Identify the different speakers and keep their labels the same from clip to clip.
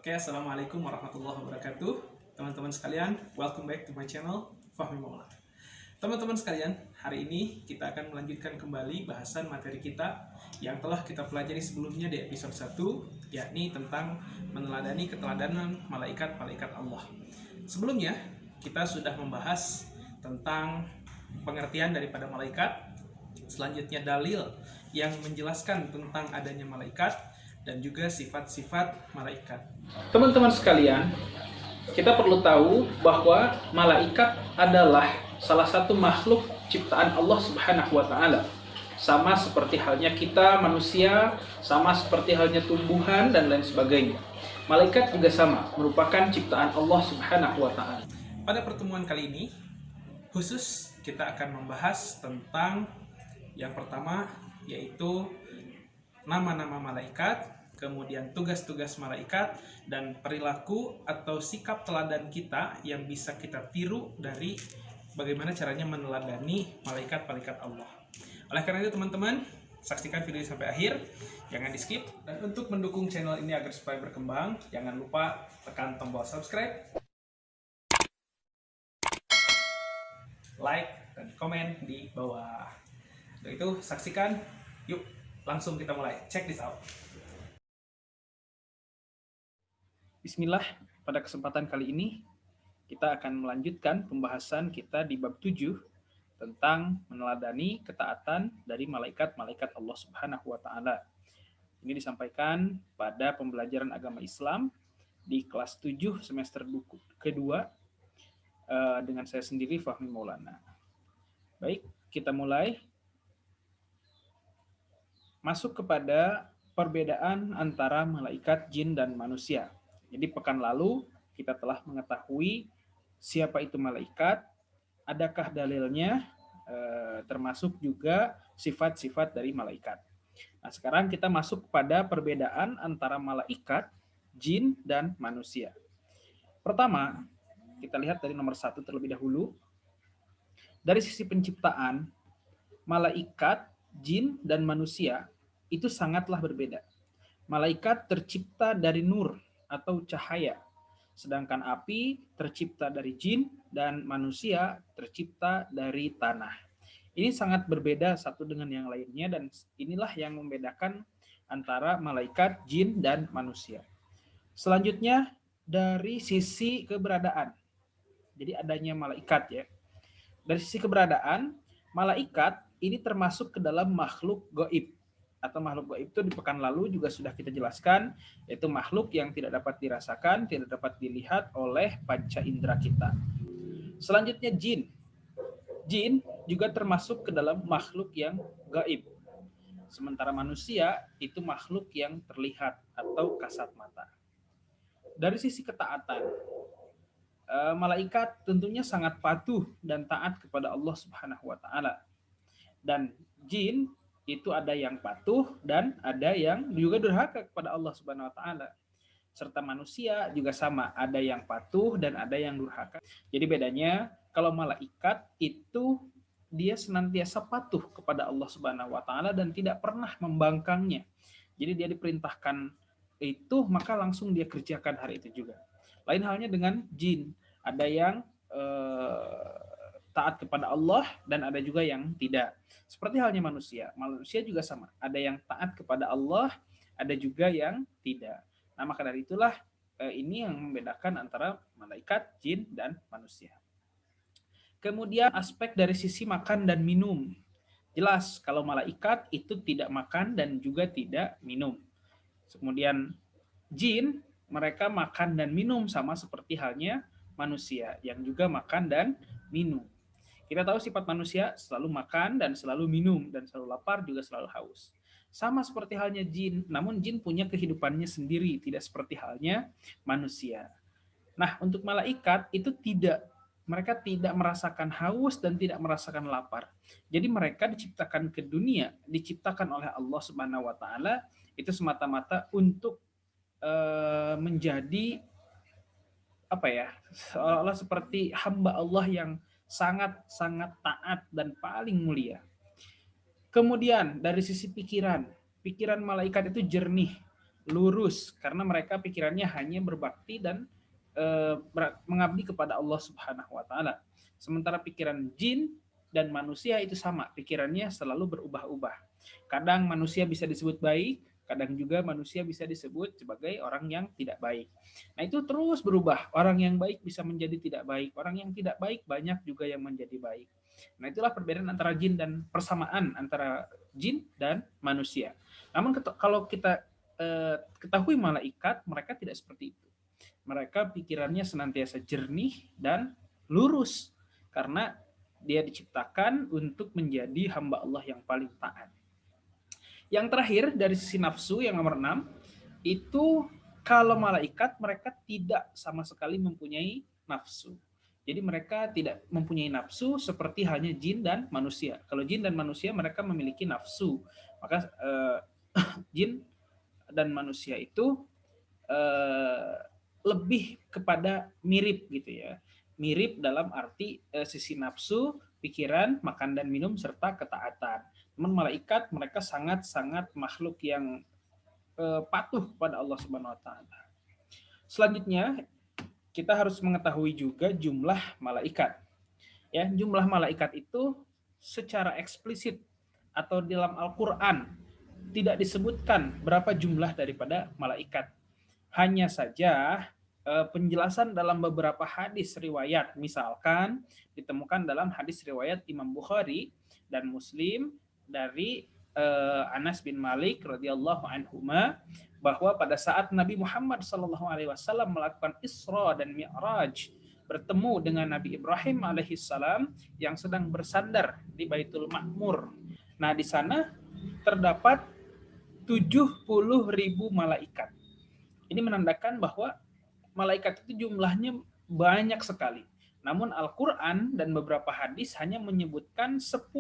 Speaker 1: Oke, assalamualaikum warahmatullahi wabarakatuh. Teman-teman sekalian, welcome back to my channel, Fahmi Maulana. Teman-teman sekalian, hari ini kita akan melanjutkan kembali bahasan materi kita yang telah kita pelajari sebelumnya di episode 1, yakni tentang meneladani keteladanan malaikat-malaikat Allah. Sebelumnya, kita sudah membahas tentang pengertian daripada malaikat, selanjutnya dalil yang menjelaskan tentang adanya malaikat, dan juga sifat-sifat malaikat. Teman-teman sekalian, kita perlu tahu bahwa malaikat adalah salah satu makhluk ciptaan Allah Subhanahu wa taala. Sama seperti halnya kita manusia, sama seperti halnya tumbuhan dan lain sebagainya. Malaikat juga sama, merupakan ciptaan Allah Subhanahu wa taala. Pada pertemuan kali ini, khusus kita akan membahas tentang yang pertama, yaitu nama-nama malaikat, kemudian tugas-tugas malaikat, dan perilaku atau sikap teladan kita yang bisa kita tiru dari bagaimana caranya meneladani malaikat-malaikat Allah. Oleh karena itu teman-teman, saksikan video sampai akhir, jangan di skip. Dan untuk mendukung channel ini agar supaya berkembang, jangan lupa tekan tombol subscribe, like, dan komen di bawah. Untuk itu saksikan, yuk langsung kita mulai. Check this out. Bismillah, pada kesempatan kali ini kita akan melanjutkan pembahasan kita di bab 7 tentang meneladani ketaatan dari malaikat-malaikat Allah Subhanahu wa taala. Ini disampaikan pada pembelajaran agama Islam di kelas 7 semester kedua dengan saya sendiri Fahmi Maulana. Baik, kita mulai. Masuk kepada perbedaan antara malaikat, jin, dan manusia. Jadi pekan lalu kita telah mengetahui siapa itu malaikat, adakah dalilnya, termasuk juga sifat-sifat dari malaikat. Nah, sekarang kita masuk pada perbedaan antara malaikat, jin, dan manusia. Pertama, kita lihat dari nomor 1 terlebih dahulu. Dari sisi penciptaan, malaikat, jin, dan manusia itu sangatlah berbeda. Malaikat tercipta dari nur atau cahaya, sedangkan api tercipta dari jin dan manusia tercipta dari tanah. Ini sangat berbeda satu dengan yang lainnya, dan inilah yang membedakan antara malaikat, jin, dan manusia. Selanjutnya dari sisi keberadaan. Jadi adanya malaikat ya. Dari sisi keberadaan, malaikat ini termasuk ke dalam makhluk gaib, atau makhluk gaib itu di pekan lalu juga sudah kita jelaskan, yaitu makhluk yang tidak dapat dirasakan, tidak dapat dilihat oleh panca indera kita. Selanjutnya jin. Jin juga termasuk ke dalam makhluk yang gaib. Sementara manusia itu makhluk yang terlihat atau kasat mata. Dari sisi ketaatan, malaikat tentunya sangat patuh dan taat kepada Allah Subhanahu wa taala. Dan jin itu ada yang patuh dan ada yang juga durhaka kepada Allah Subhanahu wa taala. Serta manusia juga sama, ada yang patuh dan ada yang durhaka. Jadi bedanya kalau malaikat itu dia senantiasa patuh kepada Allah Subhanahu wa taala dan tidak pernah membangkangnya. Jadi dia diperintahkan itu maka langsung dia kerjakan hari itu juga. Lain halnya dengan jin, ada yang taat kepada Allah dan ada juga yang tidak. Seperti halnya manusia. Manusia juga sama. Ada yang taat kepada Allah, ada juga yang tidak. Nah, maka dari itulah ini yang membedakan antara malaikat, jin, dan manusia. Kemudian aspek dari sisi makan dan minum. Jelas kalau malaikat itu tidak makan dan juga tidak minum. Kemudian jin, mereka makan dan minum sama seperti halnya manusia yang juga makan dan minum. Kita tahu sifat manusia selalu makan dan selalu minum, dan selalu lapar juga selalu haus. Sama seperti halnya jin, namun jin punya kehidupannya sendiri, tidak seperti halnya manusia. Nah, untuk malaikat itu tidak. Mereka tidak merasakan haus dan tidak merasakan lapar. Jadi mereka diciptakan ke dunia, diciptakan oleh Allah Subhanahu wa taala itu semata-mata untuk menjadi apa ya? Seolah-olah seperti hamba Allah yang sangat-sangat taat dan paling mulia. Kemudian dari sisi pikiran malaikat itu jernih, lurus karena mereka pikirannya hanya berbakti dan mengabdi kepada Allah Subhanahu wa taala. Sementara pikiran jin dan manusia itu sama, pikirannya selalu berubah-ubah. Kadang manusia bisa disebut baik, kadang juga manusia bisa disebut sebagai orang yang tidak baik. Nah, itu terus berubah. Orang yang baik bisa menjadi tidak baik, orang yang tidak baik banyak juga yang menjadi baik. Nah, itulah perbedaan antara jin dan persamaan antara jin dan manusia. Namun kalau kita ketahui malaikat, mereka tidak seperti itu. Mereka pikirannya senantiasa jernih dan lurus karena dia diciptakan untuk menjadi hamba Allah yang paling taat. Yang terakhir dari sisi nafsu yang nomor 6 itu kalau malaikat mereka tidak sama sekali mempunyai nafsu. Jadi mereka tidak mempunyai nafsu seperti halnya jin dan manusia. Kalau jin dan manusia mereka memiliki nafsu. Maka jin dan manusia itu lebih kepada mirip gitu ya. Mirip dalam arti sisi nafsu, pikiran, makan dan minum serta ketaatan. Namun malaikat mereka sangat-sangat makhluk yang patuh pada Allah Subhanahu wa taala. Selanjutnya kita harus mengetahui juga jumlah malaikat. Ya, jumlah malaikat itu secara eksplisit atau dalam Al-Qur'an tidak disebutkan berapa jumlah daripada malaikat. Hanya saja penjelasan dalam beberapa hadis riwayat, misalkan ditemukan dalam hadis riwayat Imam Bukhari dan Muslim dari Anas bin Malik radhiyallahu anhuma bahwa pada saat Nabi Muhammad SAW melakukan Isra dan Mi'raj bertemu dengan Nabi Ibrahim alaihissalam yang sedang bersandar di Baitul Ma'mur. Nah, di sana terdapat 70.000 malaikat. Ini menandakan bahwa malaikat itu jumlahnya banyak sekali. Namun Al-Quran dan beberapa hadis hanya menyebutkan 10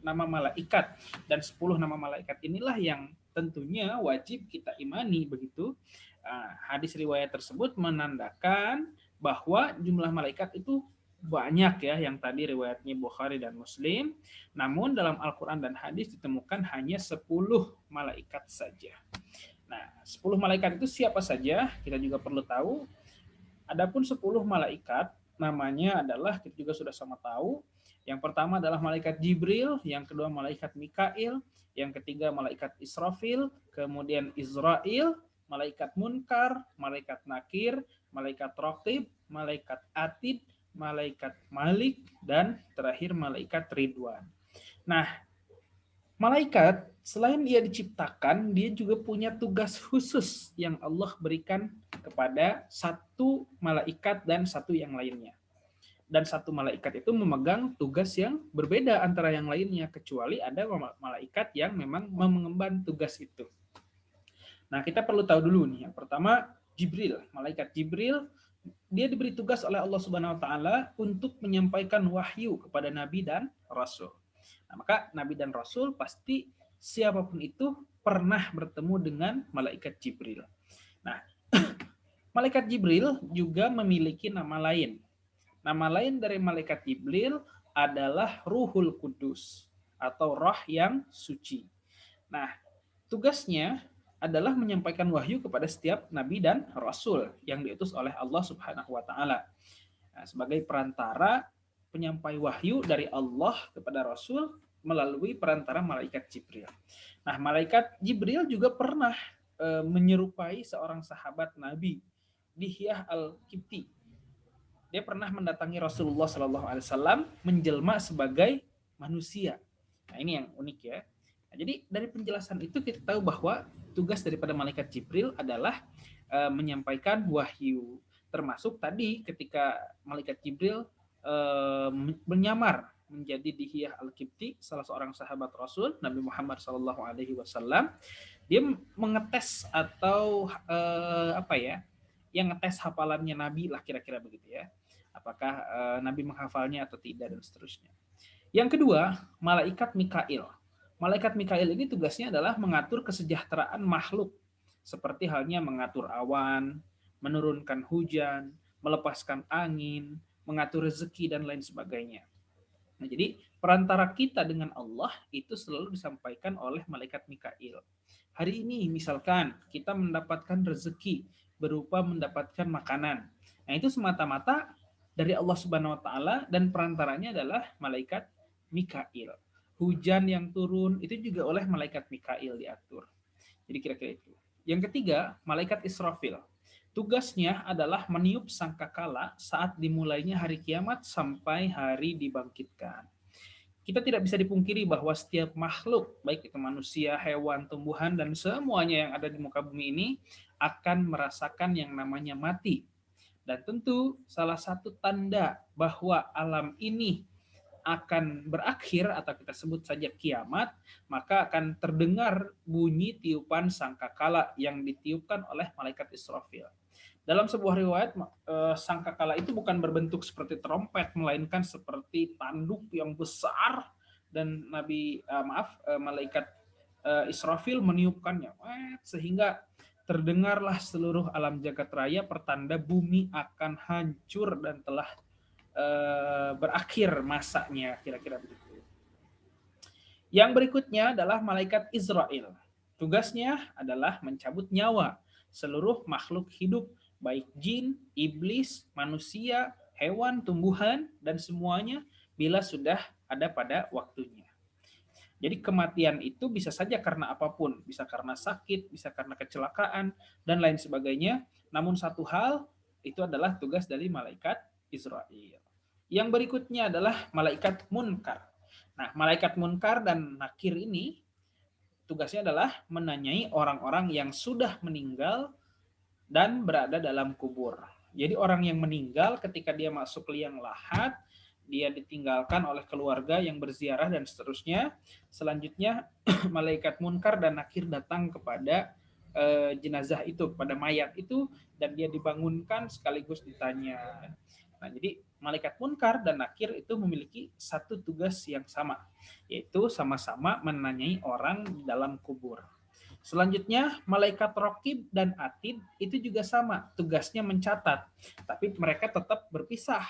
Speaker 1: nama malaikat. Dan 10 nama malaikat inilah yang tentunya wajib kita imani begitu. Hadis riwayat tersebut menandakan bahwa jumlah malaikat itu banyak ya, yang tadi riwayatnya Bukhari dan Muslim. Namun dalam Al-Quran dan hadis ditemukan hanya 10 malaikat saja. Nah, 10 malaikat itu siapa saja? Kita juga perlu tahu. Adapun 10 malaikat, namanya adalah, kita juga sudah sama tahu. Yang pertama adalah malaikat Jibril, yang kedua malaikat Mikail, yang ketiga malaikat Israfil, kemudian Israel, malaikat Munkar, malaikat Nakir, malaikat Raqib, malaikat Atid, malaikat Malik, dan terakhir malaikat Ridwan. Nah, malaikat selain dia diciptakan, dia juga punya tugas khusus yang Allah berikan kepada satu malaikat dan satu yang lainnya. Dan satu malaikat itu memegang tugas yang berbeda antara yang lainnya, kecuali ada malaikat yang memang mengemban tugas itu. Nah, kita perlu tahu dulu nih. Yang pertama, Jibril. Malaikat Jibril, dia diberi tugas oleh Allah Subhanahu wa taala untuk menyampaikan wahyu kepada nabi dan rasul. Nah, maka nabi dan rasul pasti siapapun itu pernah bertemu dengan malaikat Jibril. Nah, malaikat Jibril juga memiliki nama lain. Nama lain dari malaikat Jibril adalah Ruhul Kudus atau roh yang suci. Nah, tugasnya adalah menyampaikan wahyu kepada setiap nabi dan rasul yang diutus oleh Allah Subhanahu wa taala. Nah, sebagai perantara penyampai wahyu dari Allah kepada rasul melalui perantara malaikat Jibril. Nah, malaikat Jibril juga pernah menyerupai seorang sahabat Nabi, Dihyah Al-Kipti. Dia pernah mendatangi Rasulullah SAW menjelma sebagai manusia. Nah, ini yang unik ya. Nah, jadi dari penjelasan itu kita tahu bahwa tugas daripada malaikat Jibril adalah menyampaikan wahyu. Termasuk tadi ketika malaikat Jibril menyamar menjadi Dihyah Al-Kipti, salah seorang sahabat Rasul Nabi Muhammad SAW, dia mengetes atau yang ngetes hafalannya Nabi lah, kira-kira begitu ya. Apakah Nabi menghafalnya atau tidak dan seterusnya. Yang kedua, malaikat Mikail. Malaikat Mikail ini tugasnya adalah mengatur kesejahteraan makhluk, seperti halnya mengatur awan, menurunkan hujan, melepaskan angin, mengatur rezeki dan lain sebagainya. Nah, jadi perantara kita dengan Allah itu selalu disampaikan oleh malaikat Mikail. Hari ini misalkan kita mendapatkan rezeki berupa mendapatkan makanan. Nah, itu semata-mata dari Allah Subhanahu wa taala dan perantaranya adalah malaikat Mikail. Hujan yang turun itu juga oleh malaikat Mikail diatur. Jadi kira-kira itu. Yang ketiga, malaikat Israfil. Tugasnya adalah meniup sangkakala saat dimulainya hari kiamat sampai hari dibangkitkan. Kita tidak bisa dipungkiri bahwa setiap makhluk, baik itu manusia, hewan, tumbuhan, dan semuanya yang ada di muka bumi ini akan merasakan yang namanya mati. Dan tentu salah satu tanda bahwa alam ini akan berakhir atau kita sebut saja kiamat, maka akan terdengar bunyi tiupan sangkakala yang ditiupkan oleh malaikat Israfil. Dalam sebuah riwayat, sangkakala itu bukan berbentuk seperti trompet, melainkan seperti tanduk yang besar dan malaikat Israfil meniupkannya, sehingga terdengarlah seluruh alam jagat raya pertanda bumi akan hancur dan telah berakhir masanya, kira-kira begitu. Yang berikutnya adalah malaikat Israel. Tugasnya adalah mencabut nyawa seluruh makhluk hidup, baik jin, iblis, manusia, hewan, tumbuhan, dan semuanya bila sudah ada pada waktunya. Jadi kematian itu bisa saja karena apapun, bisa karena sakit, bisa karena kecelakaan, dan lain sebagainya. Namun satu hal, itu adalah tugas dari malaikat Israel. Yang berikutnya adalah malaikat Munkar. Nah, malaikat Munkar dan Nakir ini tugasnya adalah menanyai orang-orang yang sudah meninggal dan berada dalam kubur. Jadi orang yang meninggal ketika dia masuk liang lahat, dia ditinggalkan oleh keluarga yang berziarah dan seterusnya. Selanjutnya malaikat Munkar dan Nakir datang kepada jenazah itu, kepada mayat itu, dan dia dibangunkan sekaligus ditanya. Nah, jadi malaikat Munkar dan Nakir itu memiliki satu tugas yang sama, yaitu sama-sama menanyai orang di dalam kubur. Selanjutnya, malaikat Raqib dan Atid itu juga sama, tugasnya mencatat, tapi mereka tetap berpisah.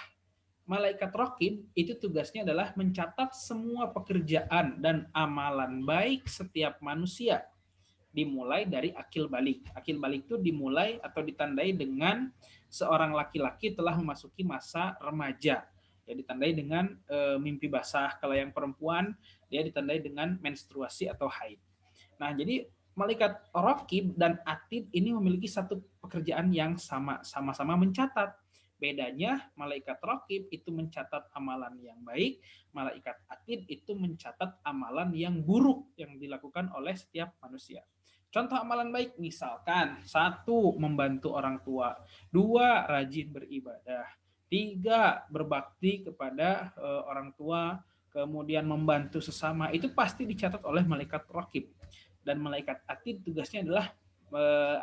Speaker 1: Malaikat Raqib itu tugasnya adalah mencatat semua pekerjaan dan amalan baik setiap manusia, dimulai dari akil balik. Akil balik itu dimulai atau ditandai dengan seorang laki-laki telah memasuki masa remaja. Ya, ditandai dengan mimpi basah. Kalau yang perempuan, dia ditandai dengan menstruasi atau haid. Nah, jadi malaikat Raqib dan Atid ini memiliki satu pekerjaan yang sama-sama mencatat. Bedanya malaikat Raqib itu mencatat amalan yang baik, malaikat Atid itu mencatat amalan yang buruk yang dilakukan oleh setiap manusia. Contoh amalan baik misalkan, 1. membantu orang tua, 2. rajin beribadah, 3. berbakti kepada orang tua, kemudian membantu sesama, itu pasti dicatat oleh malaikat Raqib. Dan malaikat Atid tugasnya adalah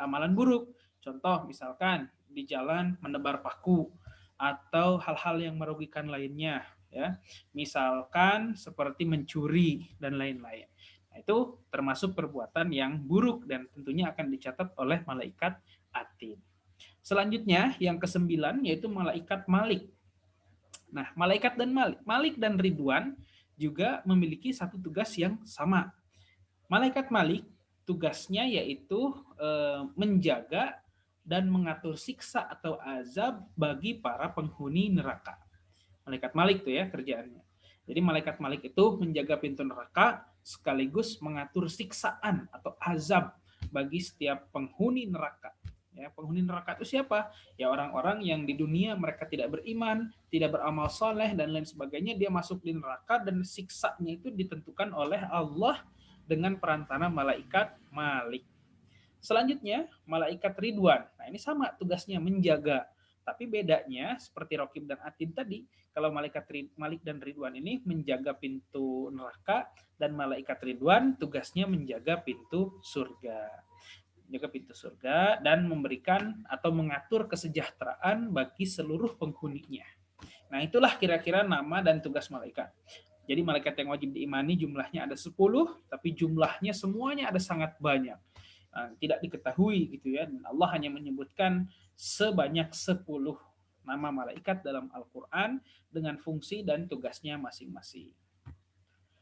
Speaker 1: amalan buruk. Contoh misalkan di jalan menebar paku atau hal-hal yang merugikan lainnya, ya. Misalkan seperti mencuri dan lain-lain. Nah, itu termasuk perbuatan yang buruk dan tentunya akan dicatat oleh malaikat Atid. Selanjutnya yang ke-9 yaitu malaikat Malik. Nah, malaikat dan Malik dan Ridwan juga memiliki satu tugas yang sama. Malaikat Malik tugasnya yaitu menjaga dan mengatur siksa atau azab bagi para penghuni neraka. Malaikat Malik itu ya kerjaannya. Jadi malaikat Malik itu menjaga pintu neraka sekaligus mengatur siksaan atau azab bagi setiap penghuni neraka. Ya, penghuni neraka itu siapa? Ya orang-orang yang di dunia mereka tidak beriman, tidak beramal soleh dan lain sebagainya, dia masuk di neraka dan siksanya itu ditentukan oleh Allah dengan perantara malaikat Malik. Selanjutnya, malaikat Ridwan. Nah, ini sama tugasnya menjaga. Tapi bedanya seperti Raqib dan Atid tadi, kalau malaikat Malik dan Ridwan ini menjaga pintu neraka dan malaikat Ridwan tugasnya menjaga pintu surga. Menjaga pintu surga dan memberikan atau mengatur kesejahteraan bagi seluruh penghuninya. Nah, itulah kira-kira nama dan tugas malaikat. Jadi malaikat yang wajib diimani jumlahnya ada 10, tapi jumlahnya semuanya ada sangat banyak. Tidak diketahui gitu ya. Dan Allah hanya menyebutkan sebanyak 10 nama malaikat dalam Al-Quran dengan fungsi dan tugasnya masing-masing.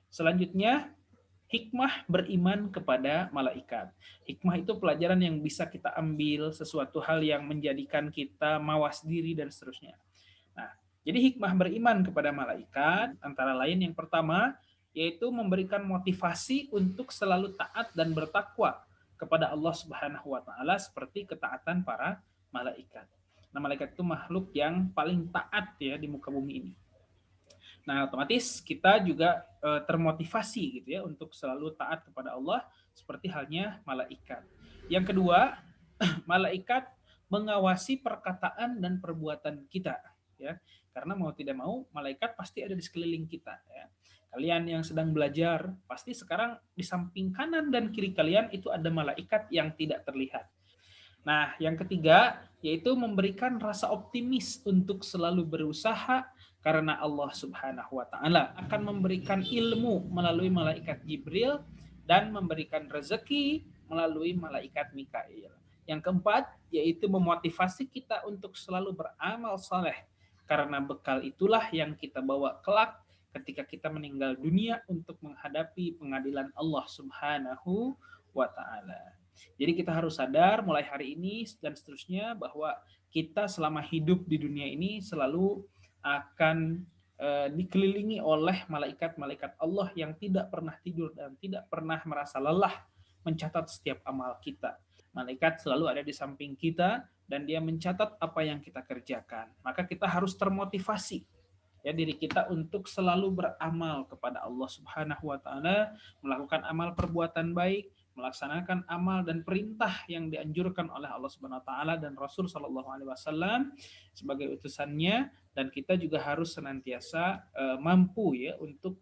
Speaker 1: Selanjutnya, hikmah beriman kepada malaikat. Hikmah itu pelajaran yang bisa kita ambil, sesuatu hal yang menjadikan kita mawas diri dan seterusnya. Nah, jadi hikmah beriman kepada malaikat antara lain yang pertama yaitu memberikan motivasi untuk selalu taat dan bertakwa kepada Allah Subhanahu wa taala seperti ketaatan para malaikat. Nah, malaikat itu makhluk yang paling taat ya di muka bumi ini. Nah, otomatis kita juga termotivasi gitu ya untuk selalu taat kepada Allah seperti halnya malaikat. Yang kedua, malaikat mengawasi perkataan dan perbuatan kita ya. Karena mau tidak mau malaikat pasti ada di sekeliling kita ya. Kalian yang sedang belajar, pasti sekarang di samping kanan dan kiri kalian itu ada malaikat yang tidak terlihat. Nah, yang ketiga yaitu memberikan rasa optimis untuk selalu berusaha karena Allah Subhanahu wa taala akan memberikan ilmu melalui malaikat Jibril dan memberikan rezeki melalui malaikat Mikail. Yang keempat yaitu memotivasi kita untuk selalu beramal saleh karena bekal itulah yang kita bawa kelak ketika kita meninggal dunia untuk menghadapi pengadilan Allah Subhanahu wa taala. Jadi kita harus sadar mulai hari ini dan seterusnya bahwa kita selama hidup di dunia ini selalu akan dikelilingi oleh malaikat-malaikat Allah yang tidak pernah tidur dan tidak pernah merasa lelah mencatat setiap amal kita. Malaikat selalu ada di samping kita dan dia mencatat apa yang kita kerjakan. Maka kita harus termotivasi ya diri kita untuk selalu beramal kepada Allah Subhanahu wa taala, melakukan amal perbuatan baik, melaksanakan amal dan perintah yang dianjurkan oleh Allah Subhanahu wa taala dan Rasul sallallahu alaihi wasallam sebagai utusannya, dan kita juga harus senantiasa mampu ya untuk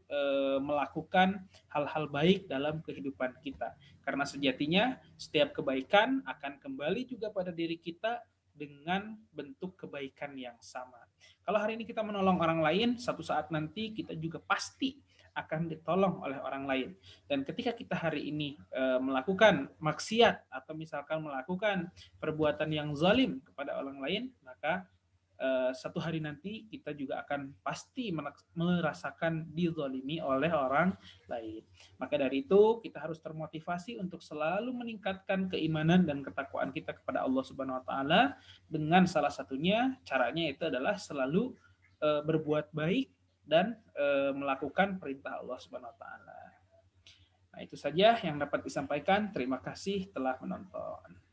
Speaker 1: melakukan hal-hal baik dalam kehidupan kita. Karena sejatinya setiap kebaikan akan kembali juga pada diri kita dengan bentuk kebaikan yang sama. Kalau hari ini kita menolong orang lain, satu saat nanti kita juga pasti akan ditolong oleh orang lain. Dan ketika kita hari ini melakukan maksiat atau misalkan melakukan perbuatan yang zalim kepada orang lain, maka satu hari nanti kita juga akan pasti merasakan dizalimi oleh orang lain. Maka dari itu kita harus termotivasi untuk selalu meningkatkan keimanan dan ketakwaan kita kepada Allah Subhanahu wa taala dengan salah satunya caranya itu adalah selalu berbuat baik dan melakukan perintah Allah Subhanahu wa taala. Nah, itu saja yang dapat disampaikan. Terima kasih telah menonton.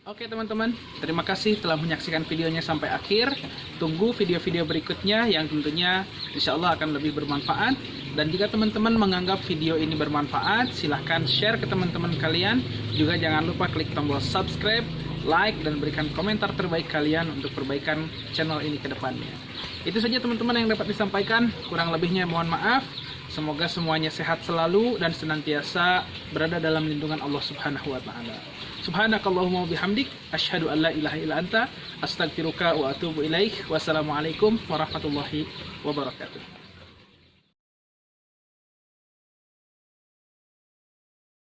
Speaker 1: Oke teman-teman, terima kasih telah menyaksikan videonya sampai akhir. Tunggu video-video berikutnya yang tentunya insya Allah akan lebih bermanfaat. Dan jika teman-teman menganggap video ini bermanfaat, silahkan share ke teman-teman kalian. Juga jangan lupa klik tombol subscribe, like, dan berikan komentar terbaik kalian untuk perbaikan channel ini ke depannya. Itu saja teman-teman yang dapat disampaikan. Kurang lebihnya mohon maaf. Semoga semuanya sehat selalu dan senantiasa berada dalam lindungan Allah Subhanahu wa taala. Subhanakallahumma bihamdik, asyhadu an la ilaha illa anta, astaghfiruka wa atubu ilaik. Wassalamualaikum warahmatullahi wabarakatuh.